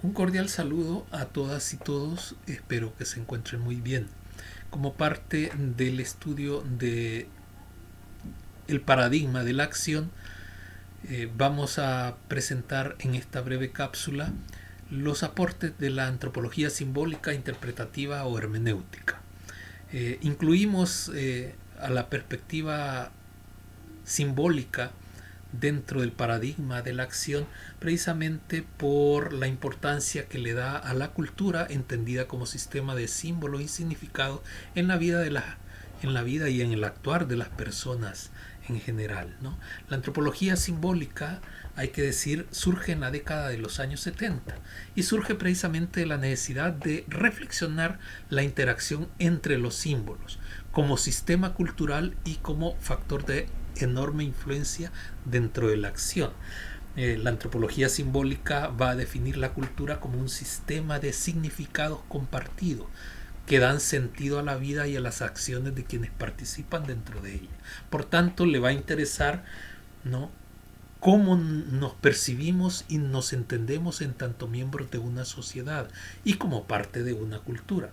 Un cordial saludo a todas y todos, espero que se encuentren muy bien. Como parte del estudio de el paradigma de la acción, vamos a presentar en esta breve cápsula los aportes de la antropología simbólica, interpretativa o hermenéutica. Incluimos a la perspectiva simbólica dentro del paradigma de la acción precisamente por la importancia que le da a la cultura entendida como sistema de símbolos y significados en la vida y en el actuar de las personas en general, ¿no? La antropología simbólica, hay que decir, surge en la década de los años 70 y surge precisamente de la necesidad de reflexionar la interacción entre los símbolos como sistema cultural y como factor de enorme influencia dentro de la acción. La antropología simbólica va a definir la cultura como un sistema de significados compartidos que dan sentido a la vida y a las acciones de quienes participan dentro de ella. Por tanto, le va a interesar, ¿no?, cómo nos percibimos y nos entendemos en tanto miembros de una sociedad y como parte de una cultura.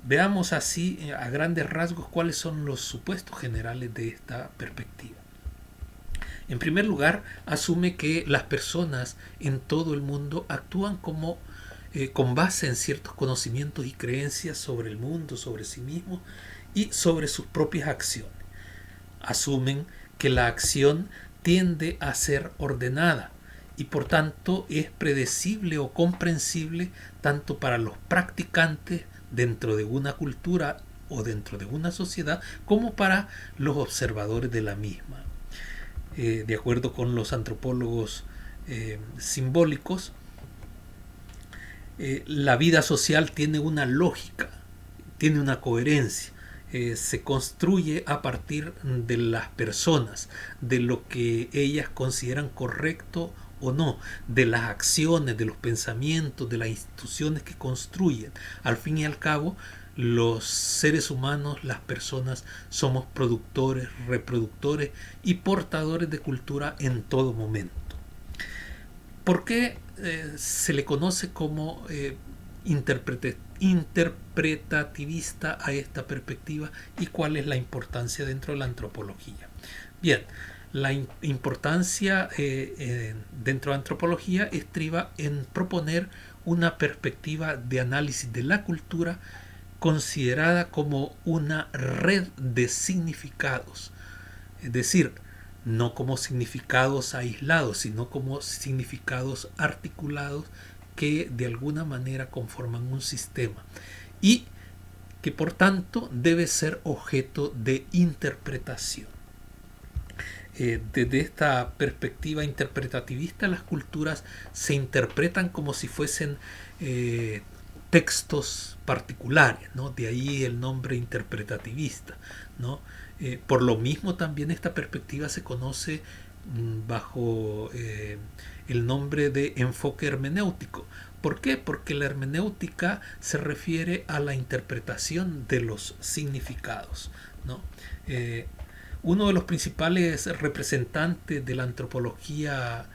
Veamos así a grandes rasgos cuáles son los supuestos generales de esta perspectiva. En primer lugar, asume que las personas en todo el mundo actúan con base en ciertos conocimientos y creencias sobre el mundo, sobre sí mismos y sobre sus propias acciones. Asumen que la acción tiende a ser ordenada y por tanto es predecible o comprensible tanto para los practicantes dentro de una cultura o dentro de una sociedad como para los observadores de la misma. De acuerdo con los antropólogos simbólicos, la vida social tiene una lógica, tiene una coherencia, se construye a partir de las personas, de lo que ellas consideran correcto o no, de las acciones, de los pensamientos, de las instituciones que construyen. Al fin y al cabo, los seres humanos, las personas, somos productores, reproductores y portadores de cultura en todo momento. ¿Por qué se le conoce como interpretativista a esta perspectiva y cuál es la importancia dentro de la antropología? Bien, la importancia dentro de la antropología estriba en proponer una perspectiva de análisis de la cultura considerada como una red de significados, es decir, no como significados aislados, sino como significados articulados que de alguna manera conforman un sistema y que por tanto debe ser objeto de interpretación. Desde esta perspectiva interpretativista, las culturas se interpretan como si fuesen textos particulares, ¿no? De ahí el nombre interpretativista, ¿no? Por lo mismo también esta perspectiva se conoce bajo el nombre de enfoque hermenéutico. ¿Por qué? Porque la hermenéutica se refiere a la interpretación de los significados, ¿no? Uno de los principales representantes de la antropología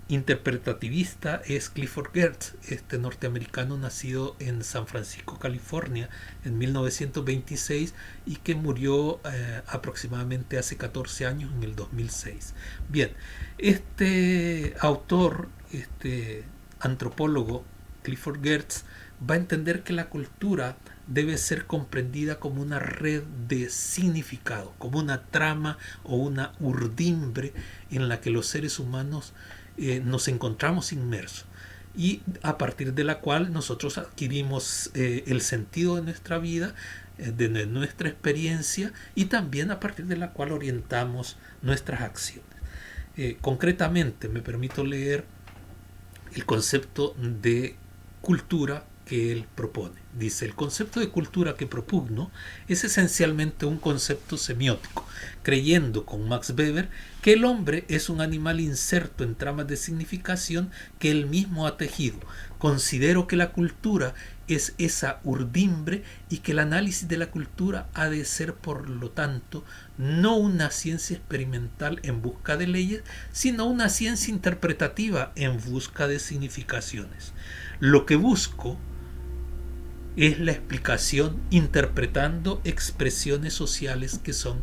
interpretativista es Clifford Geertz, este norteamericano nacido en San Francisco, California, en 1926 y que murió aproximadamente hace 14 años, en el 2006. Bien, este autor, este antropólogo, Clifford Geertz, va a entender que la cultura debe ser comprendida como una red de significado, como una trama o una urdimbre en la que los seres humanos nos encontramos inmersos y a partir de la cual nosotros adquirimos el sentido de nuestra vida, de nuestra experiencia y también a partir de la cual orientamos nuestras acciones. Concretamente, me permito leer el concepto de cultura que él propone. dice, el concepto de cultura que propugno es esencialmente un concepto semiótico, creyendo con Max Weber que el hombre es un animal inserto en tramas de significación que él mismo ha tejido. Considero que la cultura es esa urdimbre y que el análisis de la cultura ha de ser, por lo tanto, no una ciencia experimental en busca de leyes, sino una ciencia interpretativa en busca de significaciones. Lo que busco es la explicación interpretando expresiones sociales que son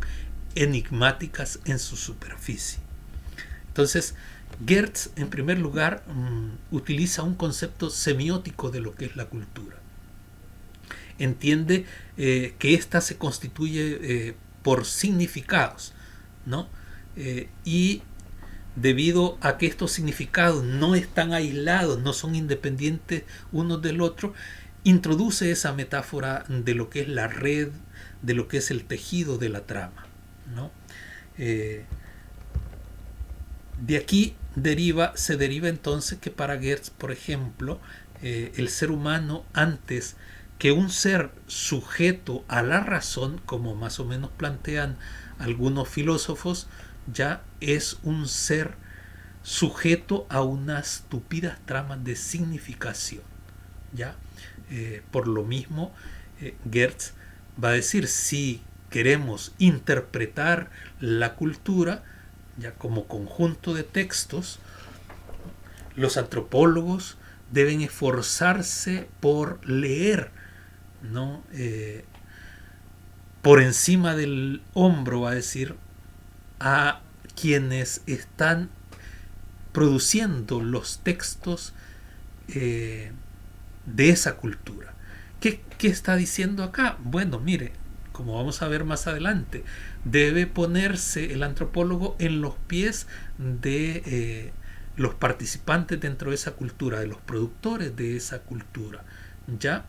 enigmáticas en su superficie. Entonces, Geertz, en primer lugar, utiliza un concepto semiótico de lo que es la cultura. Entiende que ésta se constituye por significados, ¿no? Y debido a que estos significados no están aislados, no son independientes unos del otro, introduce esa metáfora de lo que es la red, de lo que es el tejido de la trama, ¿no? De aquí se deriva entonces que para Geertz, por ejemplo, el ser humano, antes que un ser sujeto a la razón, como más o menos plantean algunos filósofos, ya es un ser sujeto a unas tupidas tramas de significación, ¿ya? Por lo mismo, Geertz va a decir, si queremos interpretar la cultura ya como conjunto de textos, los antropólogos deben esforzarse por leer, ¿no? Por encima del hombro, va a decir, a quienes están produciendo los textos de esa cultura. ¿Qué está diciendo acá? Bueno, mire, como vamos a ver más adelante, debe ponerse el antropólogo en los pies de los participantes dentro de esa cultura, de los productores de esa cultura. ¿Ya?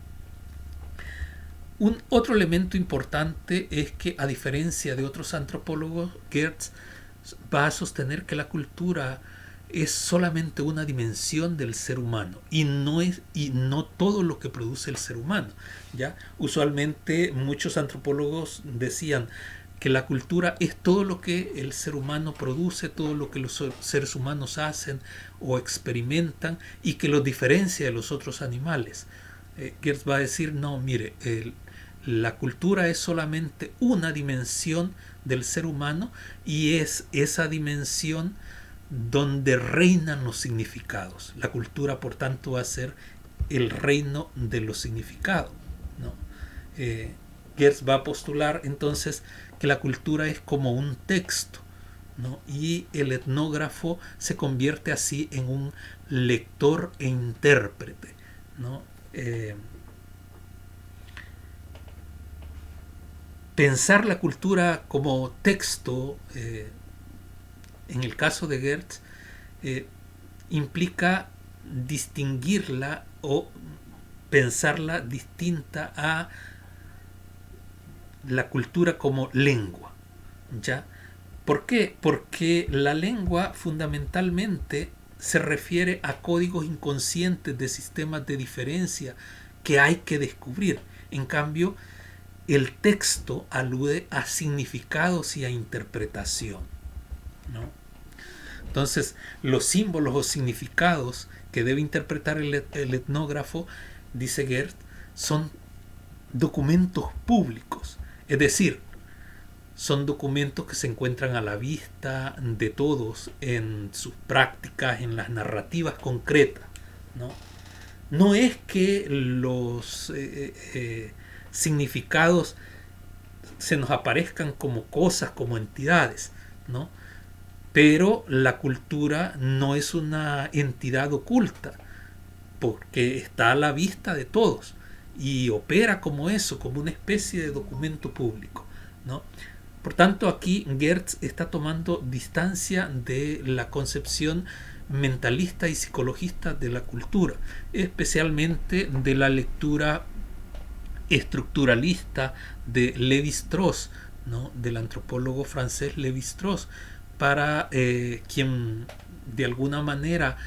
Un otro elemento importante es que, a diferencia de otros antropólogos, Geertz va a sostener que la cultura es solamente una dimensión del ser humano y no todo lo que produce el ser humano, ¿ya? Usualmente muchos antropólogos decían que la cultura es todo lo que el ser humano produce, todo lo que los seres humanos hacen o experimentan y que los diferencia de los otros animales. Geertz va a decir, no, mire, la cultura es solamente una dimensión del ser humano y es esa dimensión donde reinan los significados. La cultura, por tanto, va a ser el reino de los significados, ¿no? Geertz va a postular entonces que la cultura es como un texto, ¿no? Y el etnógrafo se convierte así en un lector e intérprete, ¿no? Pensar la cultura como texto, en el caso de Geertz, implica distinguirla o pensarla distinta a la cultura como lengua, ¿ya? ¿Por qué? Porque la lengua fundamentalmente se refiere a códigos inconscientes de sistemas de diferencia que hay que descubrir. En cambio, el texto alude a significados y a interpretación, ¿no? Entonces, los símbolos o significados que debe interpretar el etnógrafo, dice Geertz, son documentos públicos, es decir, son documentos que se encuentran a la vista de todos en sus prácticas, en las narrativas concretas, ¿no? No es que los significados se nos aparezcan como cosas, como entidades, ¿no? Pero la cultura no es una entidad oculta, porque está a la vista de todos y opera como eso, como una especie de documento público, ¿no? Por tanto, aquí Geertz está tomando distancia de la concepción mentalista y psicologista de la cultura, especialmente de la lectura estructuralista de Lévi-Strauss, ¿no? Del antropólogo francés Lévi-Strauss, para quien de alguna manera,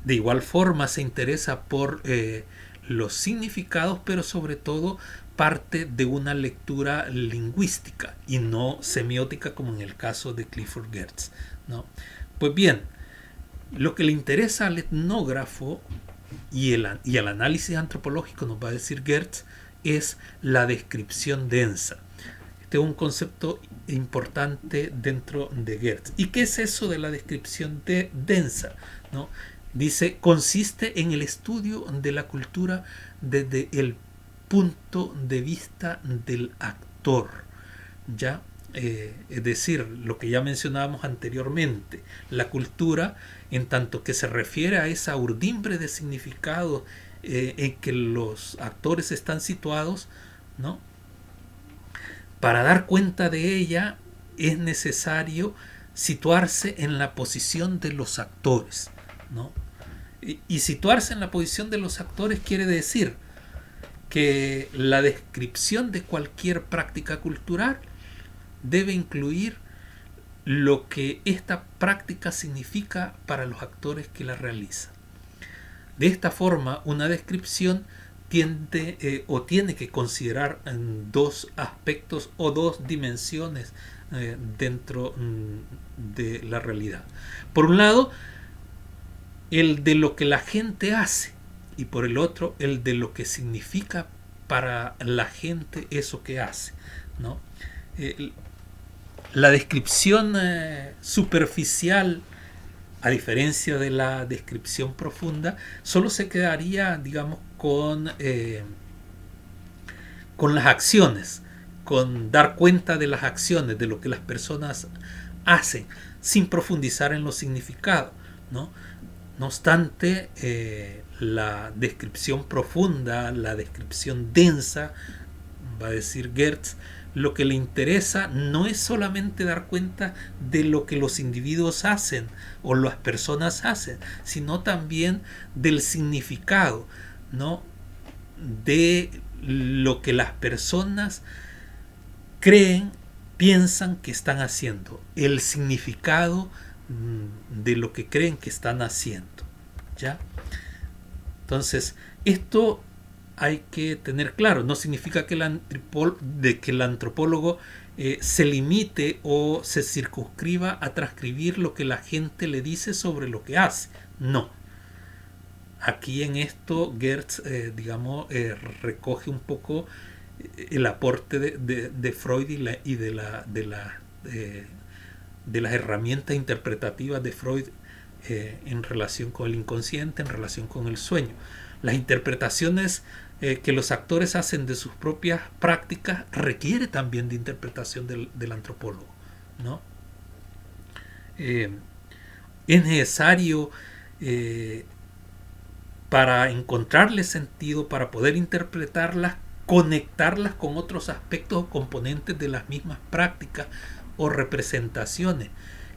de igual forma, se interesa por los significados, pero sobre todo parte de una lectura lingüística y no semiótica como en el caso de Clifford Geertz, ¿no? Pues bien, lo que le interesa al etnógrafo y al análisis antropológico, nos va a decir Geertz, es la descripción densa. Este es un concepto importante dentro de Geertz. ¿Y qué es eso de la descripción densa? ¿No? Dice, consiste en el estudio de la cultura desde el punto de vista del actor, ¿ya? Es decir, lo que ya mencionábamos anteriormente, la cultura, en tanto que se refiere a esa urdimbre de significado en que los actores están situados, ¿no? Para dar cuenta de ella es necesario situarse en la posición de los actores, ¿no? Y situarse en la posición de los actores quiere decir que la descripción de cualquier práctica cultural debe incluir lo que esta práctica significa para los actores que la realizan. De esta forma, una descripción tiende o tiene que considerar dos aspectos o dos dimensiones dentro de la realidad. Por un lado, el de lo que la gente hace, y por el otro, el de lo que significa para la gente eso que hace, ¿no? La descripción superficial, a diferencia de la descripción profunda, solo se quedaría, digamos, con las acciones, con dar cuenta de las acciones, de lo que las personas hacen, sin profundizar en los significados, ¿no? No obstante, la descripción profunda, la descripción densa, va a decir Geertz, lo que le interesa no es solamente dar cuenta de lo que los individuos hacen o las personas hacen, sino también del significado, ¿no? De lo que las personas creen, piensan que están haciendo, el significado de lo que creen que están haciendo, ¿ya? Entonces, esto hay que tener claro, no significa que el antropólogo se limite o se circunscriba a transcribir lo que la gente le dice sobre lo que hace, no. Aquí en esto Geertz, recoge un poco el aporte de Freud y de las herramientas interpretativas de Freud en relación con el inconsciente, en relación con el sueño. Las interpretaciones que los actores hacen de sus propias prácticas requiere también de interpretación del antropólogo, ¿no? Es necesario para encontrarle sentido, para poder interpretarlas, conectarlas con otros aspectos o componentes de las mismas prácticas o representaciones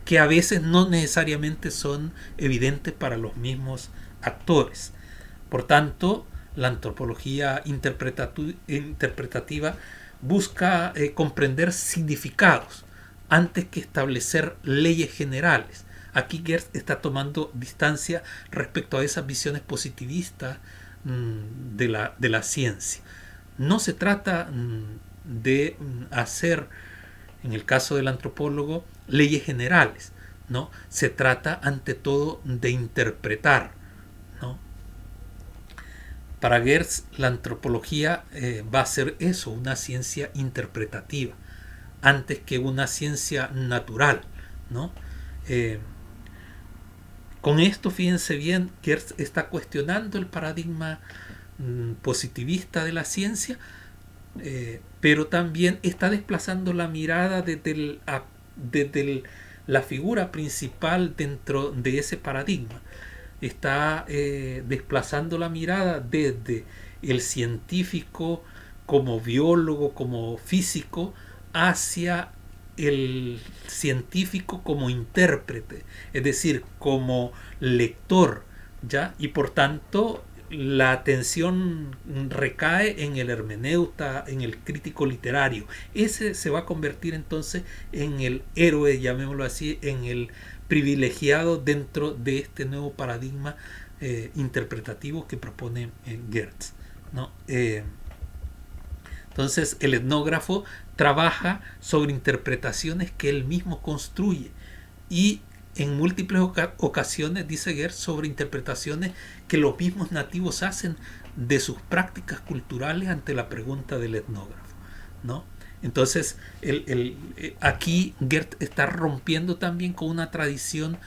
que a veces no necesariamente son evidentes para los mismos actores. Por tanto, la antropología interpretativa busca comprender significados antes que establecer leyes generales. Aquí Geertz está tomando distancia respecto a esas visiones positivistas de la ciencia. No se trata de hacer, en el caso del antropólogo, leyes generales, ¿no? Se trata ante todo de interpretar, ¿no? Para Geertz, la antropología va a ser eso, una ciencia interpretativa, antes que una ciencia natural, ¿no? Con esto, fíjense bien, Geertz está cuestionando el paradigma positivista de la ciencia, pero también está desplazando la mirada desde la figura principal dentro de ese paradigma. Está desplazando la mirada desde el científico como biólogo, como físico, hacia el científico como intérprete, es decir, como lector, ¿ya? Y por tanto la atención recae en el hermeneuta, en el crítico literario. Ese se va a convertir entonces en el héroe, llamémoslo así, en el privilegiado dentro de este nuevo paradigma interpretativo que propone Geertz. ¿no? Entonces el etnógrafo trabaja sobre interpretaciones que él mismo construye y en múltiples ocasiones, dice Gertz, sobre interpretaciones que los mismos nativos hacen de sus prácticas culturales ante la pregunta del etnógrafo, ¿no? Entonces, aquí Gertz está rompiendo también con una tradición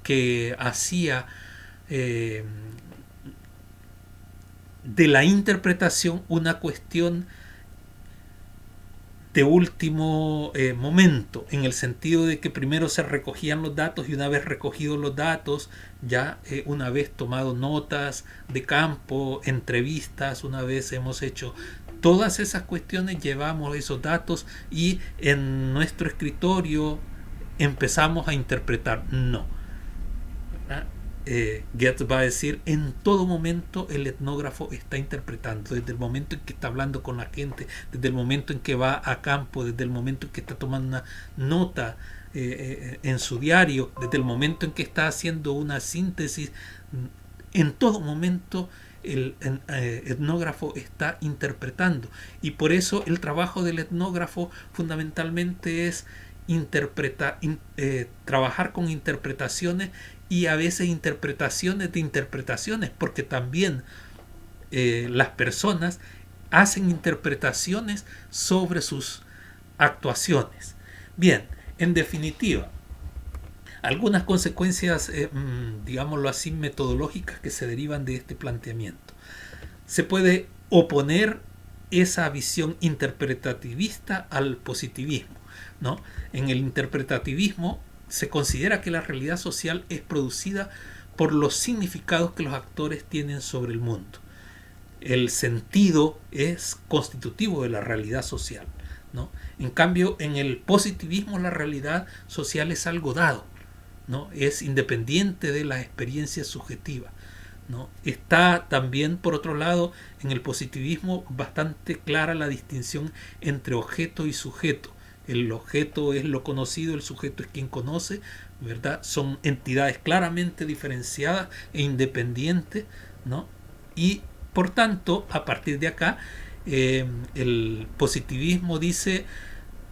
que hacía de la interpretación una cuestión de último momento, en el sentido de que primero se recogían los datos y una vez recogidos los datos, ya una vez tomado notas de campo, entrevistas, una vez hemos hecho todas esas cuestiones, llevamos esos datos y en nuestro escritorio empezamos a interpretar. No. Gertz va a decir, en todo momento el etnógrafo está interpretando, desde el momento en que está hablando con la gente, desde el momento en que va a campo, desde el momento en que está tomando una nota en su diario, desde el momento en que está haciendo una síntesis, en todo momento el etnógrafo está interpretando. Y por eso el trabajo del etnógrafo fundamentalmente es trabajar con interpretaciones y a veces interpretaciones de interpretaciones, porque también las personas hacen interpretaciones sobre sus actuaciones. Bien, en definitiva, algunas consecuencias, digámoslo así, metodológicas que se derivan de este planteamiento. Se puede oponer esa visión interpretativista al positivismo, ¿no? En el interpretativismo se considera que la realidad social es producida por los significados que los actores tienen sobre el mundo. El sentido es constitutivo de la realidad social, ¿no? En cambio, en el positivismo la realidad social es algo dado, ¿no? Es independiente de las experiencias subjetivas, ¿no? Está también, por otro lado, en el positivismo bastante clara la distinción entre objeto y sujeto. El objeto es lo conocido, el sujeto es quien conoce, ¿verdad? Son entidades claramente diferenciadas e independientes, ¿no? Y por tanto, a partir de acá, el positivismo dice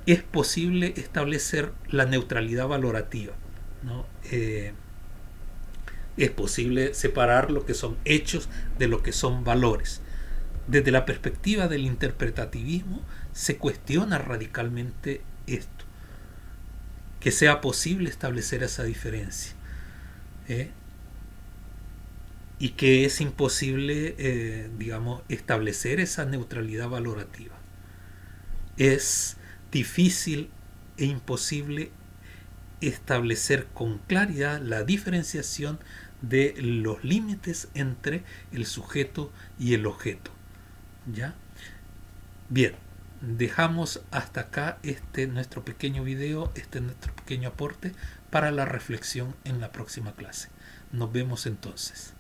es posible establecer la neutralidad valorativa, ¿no? Es posible separar lo que son hechos de lo que son valores. Desde la perspectiva del interpretativismo se cuestiona radicalmente esto, que sea posible establecer esa diferencia, y que es imposible, digamos, establecer esa neutralidad valorativa. Es difícil e imposible establecer con claridad la diferenciación de los límites entre el sujeto y el objeto. ¿Ya? Bien, dejamos hasta acá nuestro pequeño video, nuestro pequeño aporte para la reflexión en la próxima clase. Nos vemos entonces.